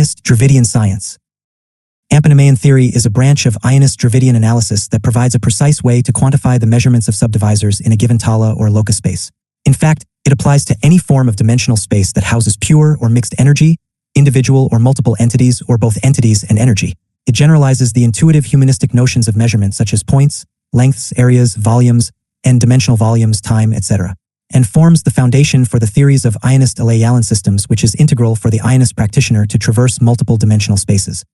Aaiyyanist Dravidian science. Aaiyyan theory is a branch of Aaiyyanist Dravidian analysis that provides a precise way to quantify the measurements of subdivisors in a given tala or locus space. In fact, it applies to any form of dimensional space that houses pure or mixed energy, individual or multiple entities, or both entities and energy. It generalizes the intuitive humanistic notions of measurement such as points, lengths, areas, volumes, n-dimensional volumes, time, etc., and forms the foundation for the theories of Aaiyyanist Aaiyyan systems, which is integral for the Aaiyyanist practitioner to traverse multiple dimensional spaces.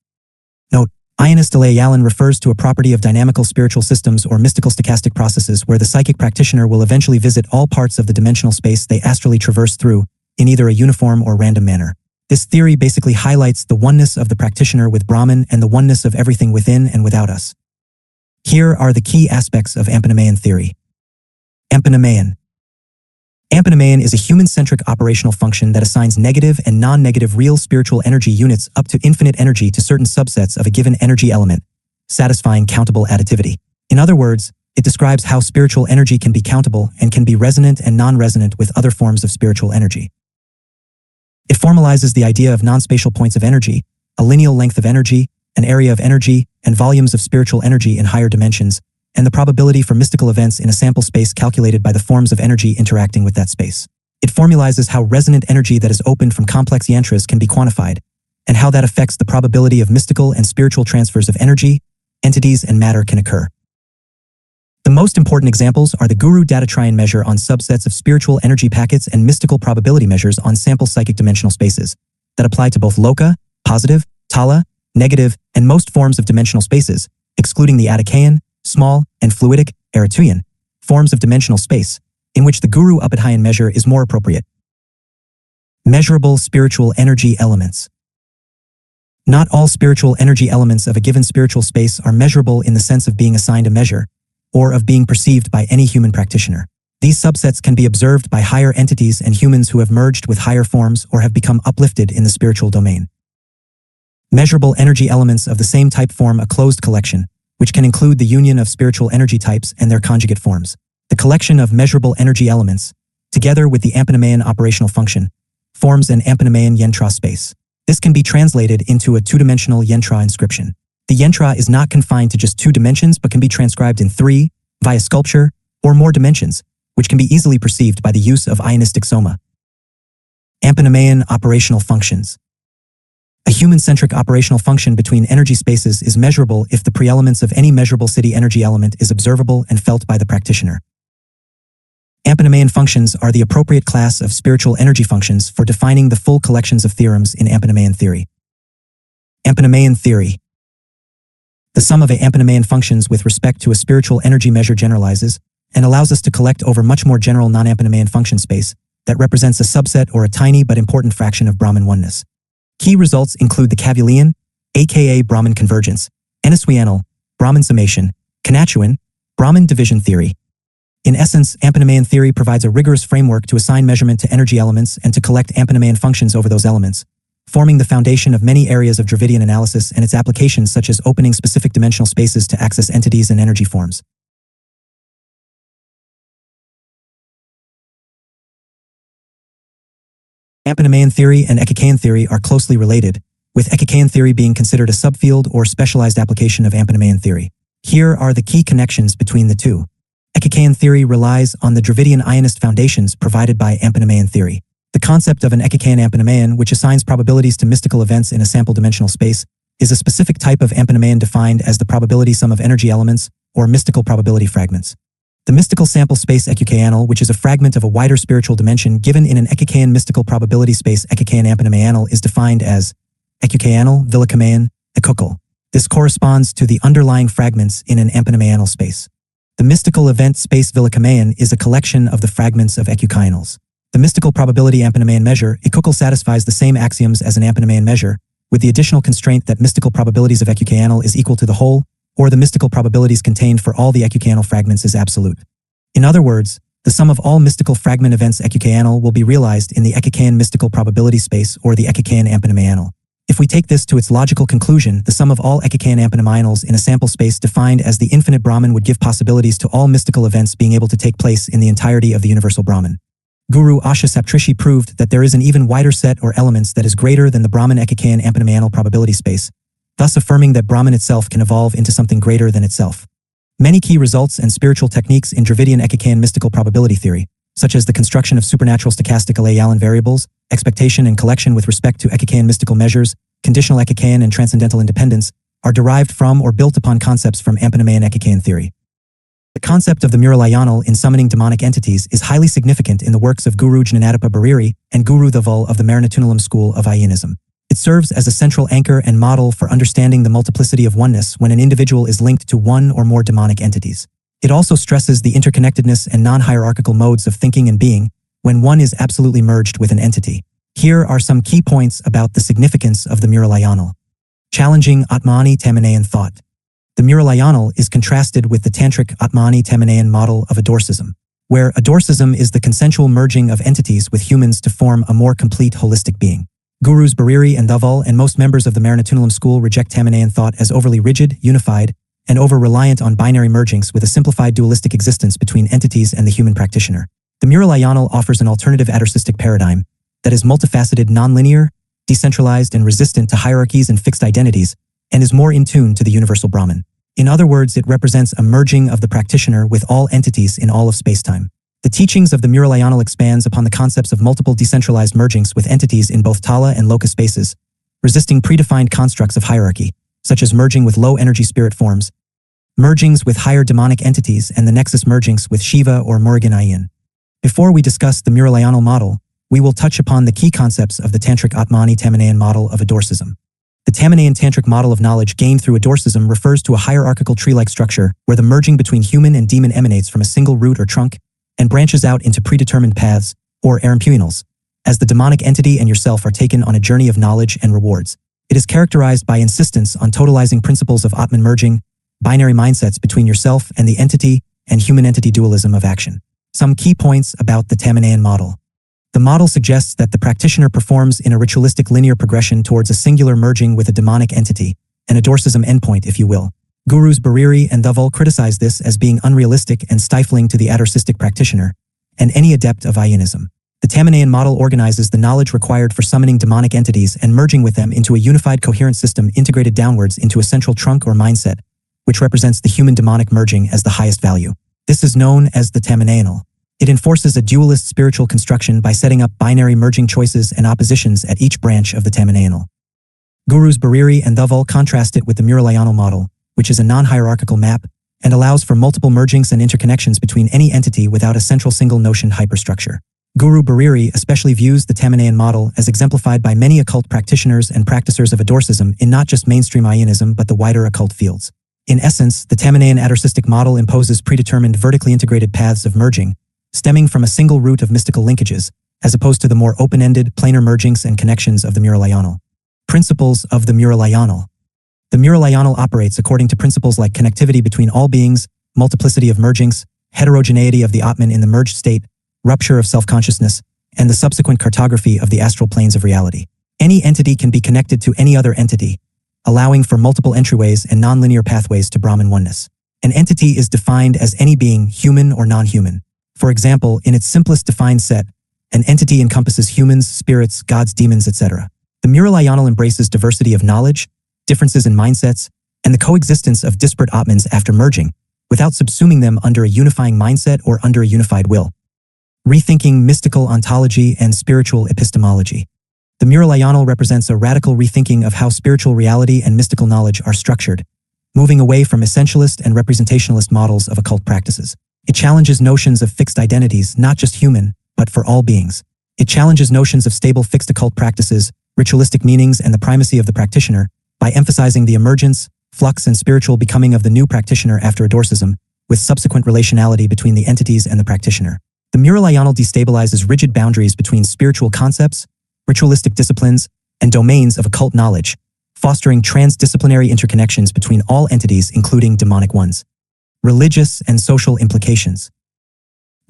Note: Aaiyyanist Aaiyyan refers to a property of dynamical spiritual systems or mystical stochastic processes where the psychic practitioner will eventually visit all parts of the dimensional space they astrally traverse through, in either a uniform or random manner. This theory basically highlights the oneness of the practitioner with Brahman and the oneness of everything within and without us. Here are the key aspects of Aaiyyan theory. Aaiyyan is a human-centric operational function that assigns negative and non-negative real spiritual energy units up to infinite energy to certain subsets of a given energy element, satisfying countable additivity. In other words, it describes how spiritual energy can be countable and can be resonant and non-resonant with other forms of spiritual energy. It formalizes the idea of non-spatial points of energy, a lineal length of energy, an area of energy, and volumes of spiritual energy in higher dimensions, and the probability for mystical events in a sample space calculated by the forms of energy interacting with that space. It formalizes how resonant energy that is opened from complex yantras can be quantified, and how that affects the probability of mystical and spiritual transfers of energy, entities, and matter can occur. The most important examples are the Guru Datatrian measure on subsets of spiritual energy packets and mystical probability measures on sample psychic dimensional spaces that apply to both loka, positive, tala, negative, and most forms of dimensional spaces, excluding the Aaiyyan, small, and fluidic, Aaiyyan, forms of dimensional space, in which the Guru Upadhyaya measure is more appropriate. Measurable spiritual energy elements. Not all spiritual energy elements of a given spiritual space are measurable in the sense of being assigned a measure, or of being perceived by any human practitioner. These subsets can be observed by higher entities and humans who have merged with higher forms or have become uplifted in the spiritual domain. Measurable energy elements of the same type form a closed collection, which can include the union of spiritual energy types and their conjugate forms. The collection of measurable energy elements, together with the Aaiyyan operational function, forms an Aaiyyan yantra space. This can be translated into a two-dimensional yantra inscription. The yantra is not confined to just 2 dimensions but can be transcribed in 3, via sculpture, or more dimensions, which can be easily perceived by the use of Aayyanistic soma. Aaiyyan operational functions. A human-centric operational function between energy spaces is measurable if the pre-elements of any measurable city energy element is observable and felt by the practitioner. Aaiyyan functions are the appropriate class of spiritual energy functions for defining the full collections of theorems in Aaiyyan theory. Aaiyyan theory. The sum of Aaiyyan functions with respect to a spiritual energy measure generalizes and allows us to collect over much more general non-Aaiyyan function space that represents a subset or a tiny but important fraction of Brahman oneness. Key results include the Kavulian, aka Brahman convergence, Eniswayanal, Brahman summation, Kanachuen, Brahman division theory. In essence, Aaiyyan theory provides a rigorous framework to assign measurement to energy elements and to collect Aaiyyan functions over those elements, forming the foundation of many areas of Dravidian analysis and its applications such as opening specific dimensional spaces to access entities and energy forms. Aaiyyan theory and Aaiyyan theory are closely related, with Aaiyyan theory being considered a subfield or specialized application of Aaiyyan theory. Here are the key connections between the two. Aaiyyan theory relies on the Dravidian Aaiyyanist foundations provided by Aaiyyan theory. The concept of an Aaiyyan, which assigns probabilities to mystical events in a sample dimensional space, is a specific type of Aaiyyan defined as the probability sum of energy elements, or mystical probability fragments. The mystical sample space Aaiyyan, which is a fragment of a wider spiritual dimension given in an Aaiyyan mystical probability space Aaiyyan, is defined as Aaiyyan, Vilakamayan, Ekukal. This corresponds to the underlying fragments in an Aaiyyan space. The mystical event space Vilakamayan is a collection of the fragments of Aaiyyanals. The mystical probability Aaiyyan measure, Ekukal, satisfies the same axioms as an Aaiyyan measure, with the additional constraint that mystical probabilities of Aaiyyan is equal to the whole, or the mystical probabilities contained for all the Aaiyyan fragments is absolute. In other words, the sum of all mystical fragment events Aaiyyan will be realized in the Aaiyyan mystical probability space or the Aaiyyan. If we take this to its logical conclusion, the sum of all Aaiyyanals in a sample space defined as the infinite Brahman would give possibilities to all mystical events being able to take place in the entirety of the universal Brahman. Guru Asha Saptrishi proved that there is an even wider set or elements that is greater than the Brahman Ekikayan Ampanamayana probability space, thus affirming that Brahman itself can evolve into something greater than itself. Many key results and spiritual techniques in Dravidian Ekikayan mystical probability theory, such as the construction of supernatural stochastic Aaiyyan variables, expectation and collection with respect to Ekikayan mystical measures, conditional Ekikayan and transcendental independence, are derived from or built upon concepts from Ampanamayana Ekikayan theory. The concept of the Muralyanal in summoning demonic entities is highly significant in the works of Guru Jnanadapa Bariri and Guru Dhaval of the Marinatunnalam school of Aayyanism. It serves as a central anchor and model for understanding the multiplicity of oneness when an individual is linked to one or more demonic entities. It also stresses the interconnectedness and non-hierarchical modes of thinking and being when one is absolutely merged with an entity. Here are some key points about the significance of the Muralyanal. Challenging Atmani Tamanayan thought. The Muralyanal is contrasted with the Tantric Atmani Tamanayan model of adorcism, where adorcism is the consensual merging of entities with humans to form a more complete holistic being. Gurus Bariri and Dhaval and most members of the Marinatunnalam school reject Tamanayan thought as overly rigid, unified, and over-reliant on binary mergings with a simplified dualistic existence between entities and the human practitioner. The Muralyanal offers an alternative adorcistic paradigm that is multifaceted, nonlinear, decentralized, and resistant to hierarchies and fixed identities, and is more in tune to the universal Brahman. In other words, it represents a merging of the practitioner with all entities in all of spacetime. The teachings of the Muralyanal expands upon the concepts of multiple decentralized mergings with entities in both Tala and Loka spaces, resisting predefined constructs of hierarchy, such as merging with low-energy spirit forms, mergings with higher demonic entities, and the nexus mergings with Shiva or Murugan Aaiyyan. Before we discuss the Muralyanal model, we will touch upon the key concepts of the Tantric Atmani Tamanayan model of adorcism. The Tamanayan Tantric model of knowledge gained through adorcism refers to a hierarchical tree-like structure where the merging between human and demon emanates from a single root or trunk and branches out into predetermined paths, or arampuinals, as the demonic entity and yourself are taken on a journey of knowledge and rewards. It is characterized by insistence on totalizing principles of Atman merging, binary mindsets between yourself and the entity, and human-entity dualism of action. Some key points about the Tamanayan model. The model suggests that the practitioner performs in a ritualistic linear progression towards a singular merging with a demonic entity, an adorcism endpoint, if you will. Gurus Bariri and Dhaval criticize this as being unrealistic and stifling to the adorcistic practitioner, and any adept of Aayyanism. The Tamanayan model organizes the knowledge required for summoning demonic entities and merging with them into a unified coherent system integrated downwards into a central trunk or mindset, which represents the human-demonic merging as the highest value. This is known as the Tamanayanal. It enforces a dualist spiritual construction by setting up binary merging choices and oppositions at each branch of the Tamanayanal. Gurus Bariri and Dhaval contrast it with the Muralyanal model, which is a non-hierarchical map and allows for multiple mergings and interconnections between any entity without a central single-notion hyperstructure. Guru Bariri especially views the Tamanayan model as exemplified by many occult practitioners and practicers of adorcism in not just mainstream Aayyanism but the wider occult fields. In essence, the Tamanayan adorcistic model imposes predetermined vertically integrated paths of merging, stemming from a single root of mystical linkages, as opposed to the more open-ended, planar mergings and connections of the Muralyanal. Principles of the Muralyanal. The Muralyanal operates according to principles like connectivity between all beings, multiplicity of mergings, heterogeneity of the Atman in the merged state, rupture of self-consciousness, and the subsequent cartography of the astral planes of reality. Any entity can be connected to any other entity, allowing for multiple entryways and nonlinear pathways to Brahman oneness. An entity is defined as any being, human or non-human. For example, in its simplest defined set, an entity encompasses humans, spirits, gods, demons, etc. The Muralyanal embraces diversity of knowledge, differences in mindsets, and the coexistence of disparate Atmans after merging, without subsuming them under a unifying mindset or under a unified will. Rethinking mystical ontology and spiritual epistemology. The Muralyanal represents a radical rethinking of how spiritual reality and mystical knowledge are structured, moving away from essentialist and representationalist models of occult practices. It challenges notions of fixed identities, not just human, but for all beings. It challenges notions of stable fixed occult practices, ritualistic meanings, and the primacy of the practitioner, by emphasizing the emergence, flux, and spiritual becoming of the new practitioner after adorcism, with subsequent relationality between the entities and the practitioner. The Muralyanal destabilizes rigid boundaries between spiritual concepts, ritualistic disciplines, and domains of occult knowledge, fostering transdisciplinary interconnections between all entities, including demonic ones. Religious and social implications.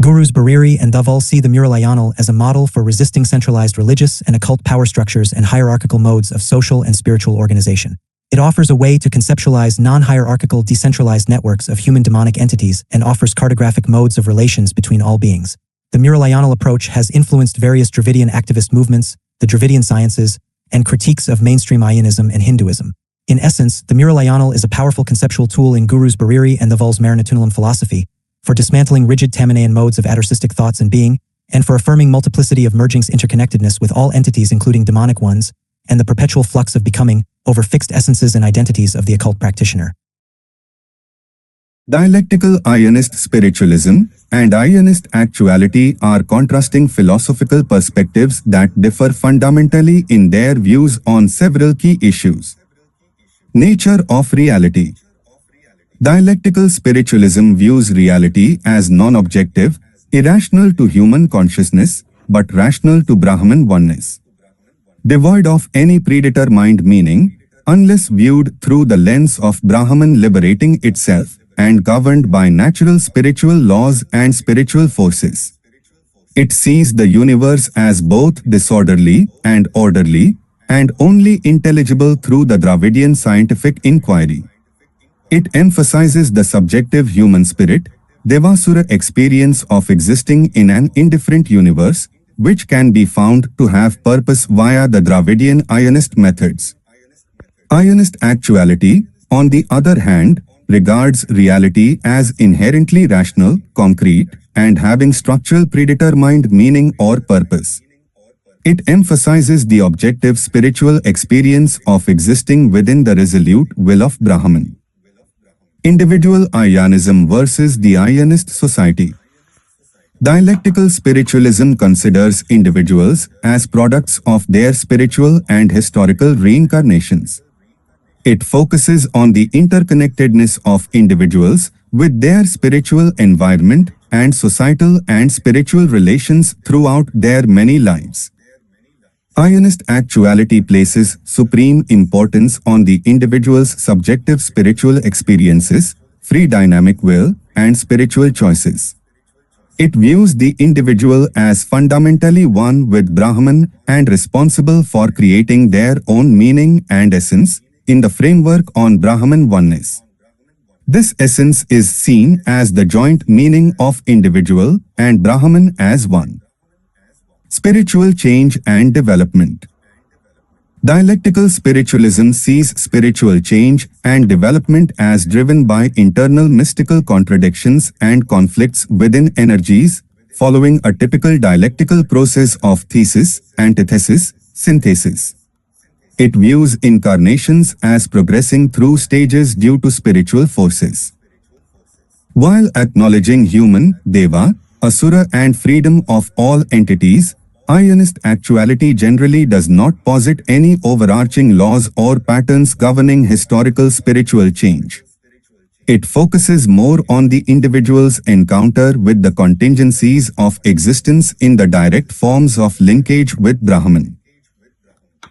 Gurus Bariri and Dhaval see the Muralyanal as a model for resisting centralized religious and occult power structures and hierarchical modes of social and spiritual organization. It offers a way to conceptualize non-hierarchical decentralized networks of human demonic entities and offers cartographic modes of relations between all beings. The Muralianal approach has influenced various Dravidian activist movements, the Dravidian Sciences, and critiques of mainstream Aaiyyanism and Hinduism. In essence, the Muralianal is a powerful conceptual tool in Gurus Bariri and the Vul's Maranatunalan philosophy for dismantling rigid Tamanayan modes of atarsistic thoughts and being, and for affirming multiplicity of merging's interconnectedness with all entities including demonic ones, and the perpetual flux of becoming over fixed essences and identities of the occult practitioner. Dialectical Aaiyyanist spiritualism and Aaiyyanist actuality are contrasting philosophical perspectives that differ fundamentally in their views on several key issues. Nature of reality. Dialectical spiritualism views reality as non-objective, irrational to human consciousness, but rational to Brahman oneness. Devoid of any predetermined meaning, unless viewed through the lens of Brahman liberating itself, and governed by natural spiritual laws and spiritual forces. It sees the universe as both disorderly and orderly, and only intelligible through the Dravidian scientific inquiry. It emphasizes the subjective human spirit, Devasura experience of existing in an indifferent universe, which can be found to have purpose via the Dravidian Aaiyyanist methods. Aaiyyanist actuality, on the other hand, regards reality as inherently rational, concrete, and having structural predetermined meaning or purpose. It emphasizes the objective spiritual experience of existing within the resolute will of Brahman. Individual Aayyanism versus the Aayyanist society. Dialectical spiritualism considers individuals as products of their spiritual and historical reincarnations. It focuses on the interconnectedness of individuals with their spiritual environment and societal and spiritual relations throughout their many lives. Aaiyyanist actuality places supreme importance on the individual's subjective spiritual experiences, free dynamic will, and spiritual choices. It views the individual as fundamentally one with Brahman and responsible for creating their own meaning and essence in the framework on Brahman oneness. This essence is seen as the joint meaning of individual and Brahman as one. Spiritual change and development. Dialectical spiritualism sees spiritual change and development as driven by internal mystical contradictions and conflicts within energies, following a typical dialectical process of thesis, antithesis, synthesis. It views incarnations as progressing through stages due to spiritual forces. While acknowledging human, Deva, Asura and freedom of all entities, Aaiyyanist actuality generally does not posit any overarching laws or patterns governing historical spiritual change. It focuses more on the individual's encounter with the contingencies of existence in the direct forms of linkage with Brahman.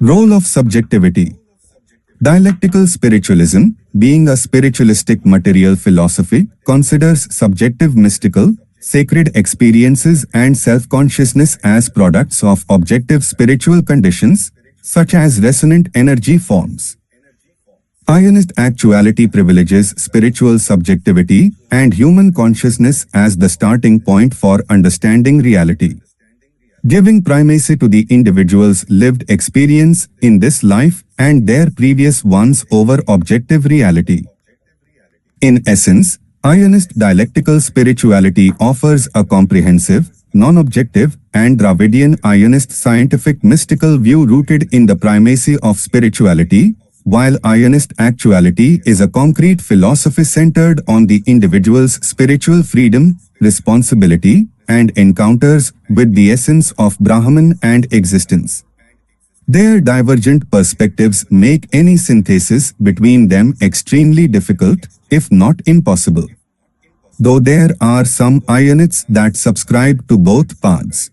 Role of subjectivity. Dialectical spiritualism, being a spiritualistic material philosophy, considers subjective mystical, sacred experiences and self-consciousness as products of objective spiritual conditions, such as resonant energy forms. Aaiyyanist actuality privileges spiritual subjectivity and human consciousness as the starting point for understanding reality, giving primacy to the individual's lived experience in this life and their previous ones over objective reality. In essence, Aaiyyanist dialectical spirituality offers a comprehensive, non-objective, and Dravidian Aaiyyanist scientific mystical view rooted in the primacy of spirituality, while Aaiyyanist actuality is a concrete philosophy centered on the individual's spiritual freedom, responsibility, and encounters with the essence of Brahman and existence. Their divergent perspectives make any synthesis between them extremely difficult, if not impossible. Though there are some Aayyanists that subscribe to both paths.